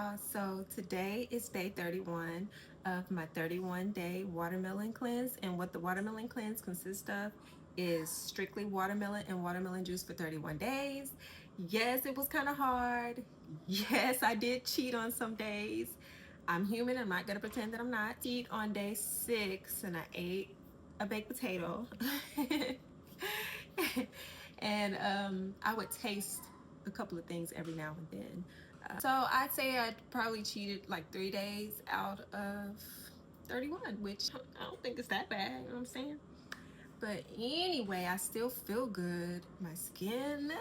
y'all. So today is day 31 of my 31-day watermelon cleanse, and what the watermelon cleanse consists of is strictly watermelon and watermelon juice for 31 days. Yes, it was kind of hard. Yes, I did cheat on some days. I'm human. I'm not gonna pretend that I'm not. Cheat on day 6 and I ate a baked potato. And I would taste a couple of things every now and then. So I'd say I probably cheated like 3 days out of 31, which I don't think is that bad, you know what I'm saying? But anyway, I still feel good. My skin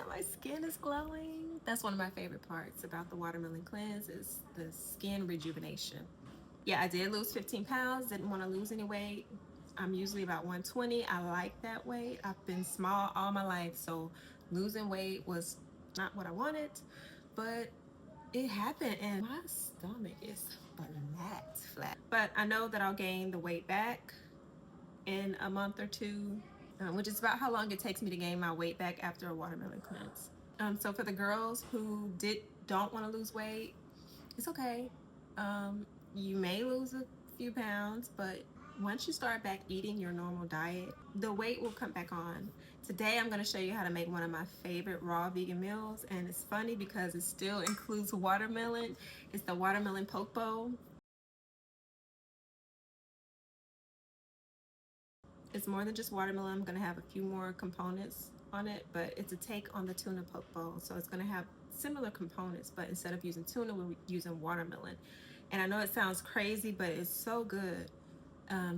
is glowing. That's one of my favorite parts about the watermelon cleanse is the skin rejuvenation. Yeah, I did lose 15 pounds, didn't want to lose any weight. I'm usually about 120. I like that weight. I've been small all my life, so losing weight was not what I wanted, but it happened and my stomach is flat. But I know that I'll gain the weight back in a month or two, which is about how long it takes me to gain my weight back after a watermelon cleanse. So for the girls who don't want to lose weight, it's okay. You may lose a few pounds, but once you start back eating your normal diet, the weight will come back on. Today, I'm going to show you how to make one of my favorite raw vegan meals, and it's funny because it still includes watermelon. It's the watermelon poke bowl. It's more than just watermelon. I'm going to have a few more components on it, but it's a take on the tuna poke bowl. So it's going to have similar components, but instead of using tuna, we're using watermelon. And I know it sounds crazy, but it's so good.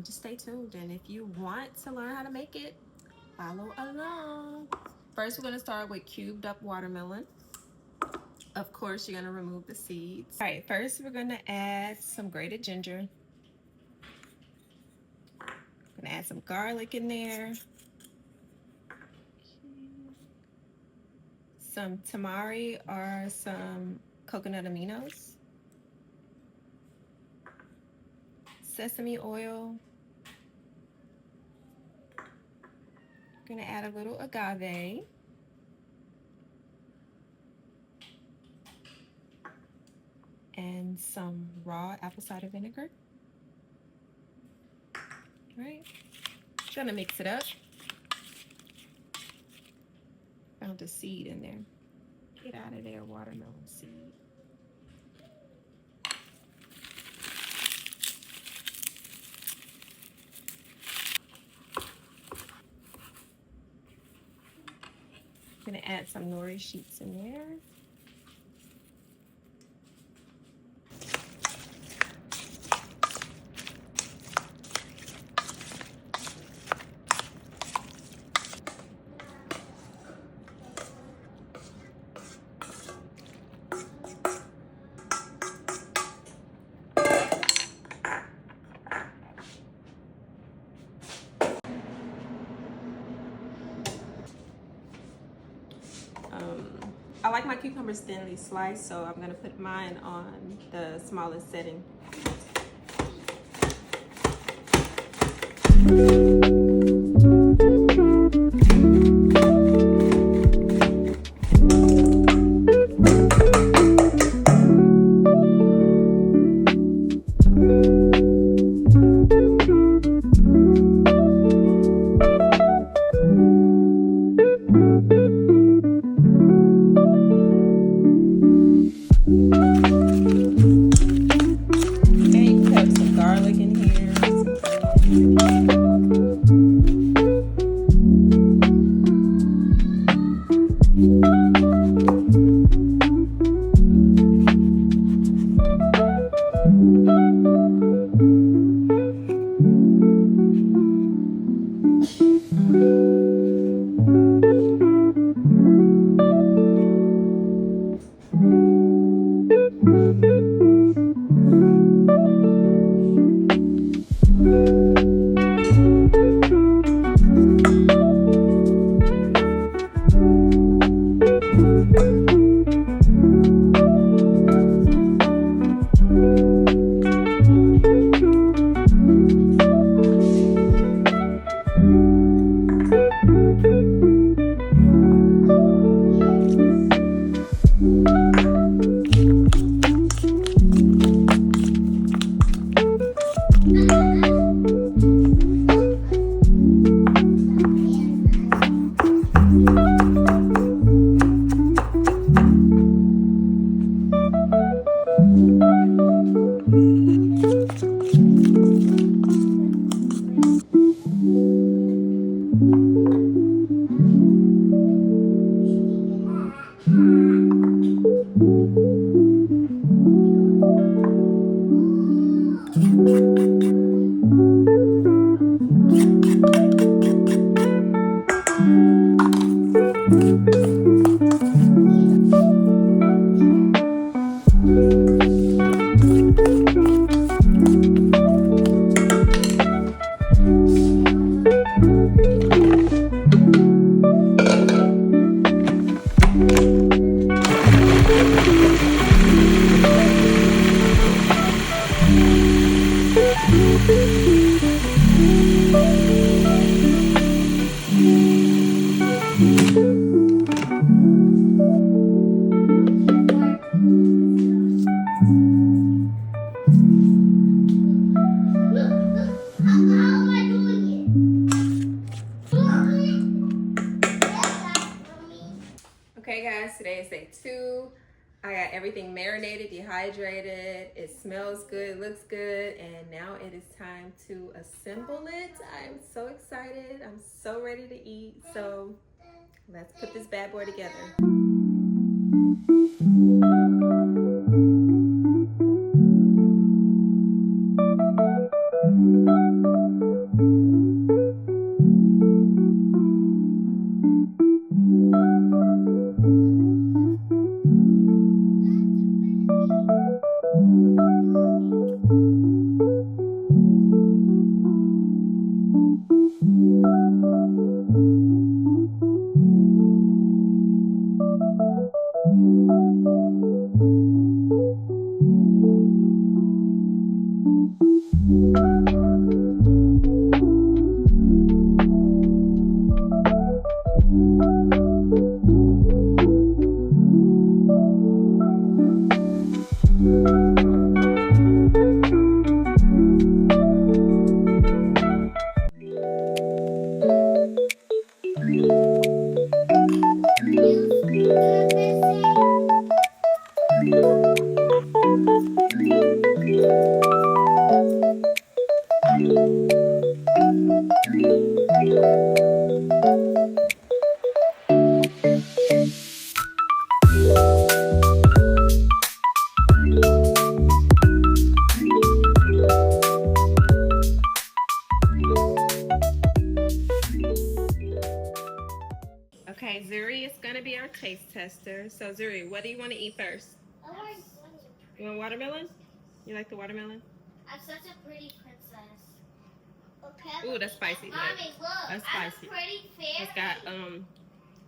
Just stay tuned, and if you want to learn how to make it, follow along. First, we're going to start with cubed up watermelon. Of course, you're going to remove the seeds. All right, first we're going to add some grated ginger. I'm going to add some garlic in there. Some tamari or some coconut aminos. Sesame oil. Gonna add a little agave. And some raw apple cider vinegar. All right, gonna mix it up. Found a seed in there. Get out of there, watermelon seed. I'm gonna add some nori sheets in there. I like my cucumbers thinly sliced, so I'm gonna put mine on the smallest setting. Garlic in here. Okay guys, today is day 2. I got everything marinated, dehydrated. It smells good, looks good, and now it is time to assemble it. I'm so excited. I'm so ready to eat. So let's put this bad boy together. Okay, Zuri is going to be our taste tester. So, Zuri, what do you want to eat first? You want watermelon? You like the watermelon? I'm such a pretty princess. Okay. Ooh, that's spicy. Mommy, look. That's spicy. I'm a pretty fairy. It's got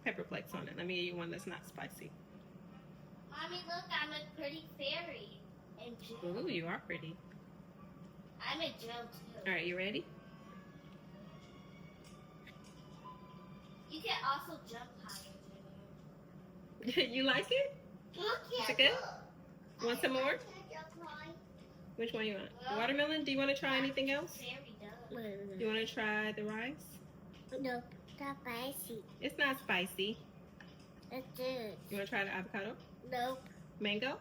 pepper flakes on it. Let me give you one that's not spicy. Mommy, look, I'm a pretty fairy. And Ooh, you are pretty. I'm a Joe too. All right, you ready? You can also jump higher. You like it? Is it good? Want some more? Which one you want? The watermelon? Do you want to try anything else? You want to try the rice? No, that's spicy. It's not spicy. It is. You want to try the avocado? Nope. Mango?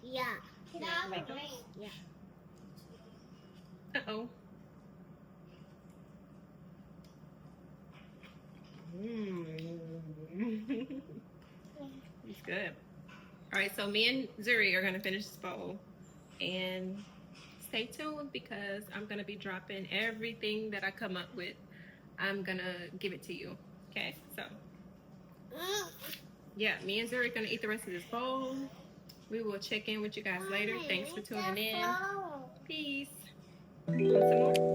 Yeah. Can I have a mango? drink? Yeah. Uh-oh. It's good. All right, so me and Zuri are going to finish this bowl. And stay tuned because I'm going to be dropping everything that I come up with. I'm going to give it to you. Okay, so. Yeah, me and Zuri are going to eat the rest of this bowl. We will check in with you guys later. Thanks for tuning in. Peace. Want some more?